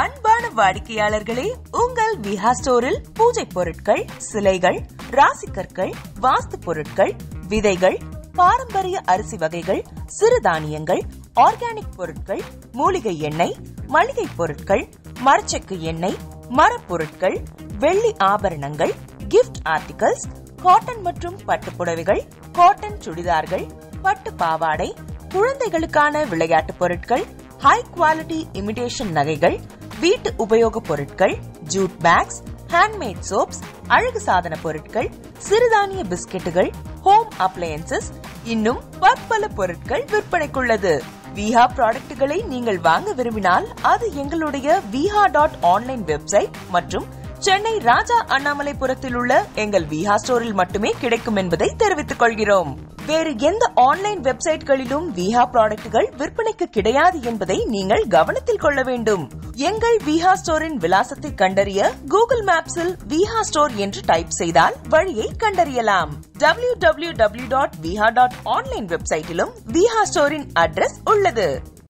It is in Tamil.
அன்பான வாடிக்கையாளர்களே, உங்கள் விஹா ஸ்டோரில் பூஜை பொருட்கள், சிலைகள், ராசிக்கற்கள், வாஸ்து பொருட்கள், விதைகள், பாரம்பரிய அரிசி வகைகள், சிறுதானியங்கள், ஆர்கானிக் பொருட்கள், மூலிகை எண்ணெய், மளிகை பொருட்கள், மரச்செக்கு எண்ணெய், மரப்பொருட்கள், வெள்ளி ஆபரணங்கள், கிஃப்ட் ஆர்டிகல்ஸ், காட்டன் மற்றும் பட்டு புடவைகள், காட்டன் சுடிதார்கள், பட்டு பாவாடை, குழந்தைகளுக்கான விளையாட்டு பொருட்கள், ஹை குவாலிட்டி இமிடேஷன் நகைகள், வீட்டு உபயோக பொருட்கள், ஜூட் பேக்ஸ், ஹேண்ட்மேட் சோப்ஸ், அழகு சாதன பொருட்கள், சிறுதானிய பிஸ்கெட்டுகள், ஹோம் அப்ளையன்சஸ், இன்னும் பற்பல பொருட்கள் விற்பனைக்குள்ளது. விஹா ப்ராடக்ட்களை நீங்கள் வாங்க விரும்பினால் அது எங்களுடைய viha.online வெப்சைட் மற்றும் சென்னை ராஜா அண்ணாமலைபுரத்தில் உள்ள எங்கள் விஹா ஸ்டோரில் மட்டுமே கிடைக்கும் என்பதை தெரிவித்துக் கொள்கிறோம். வேறு எந்த ஆன்லைன் வெப்சைட்களிலும் விஹா ப்ராடக்ட்கள் விற்பனைக்கு கிடையாது என்பதை நீங்கள் கவனத்தில் கொள்ள வேண்டும். எங்கள் விஹா ஸ்டோரின் விலாசத்தை கண்டறிய கூகுள் மேப்ஸில் விஹா ஸ்டோர் என்று டைப் செய்தால் வழியை கண்டறியலாம். www.viha.online வெப்சைட்டிலும் விஹா ஸ்டோரின் அட்ரஸ் உள்ளது.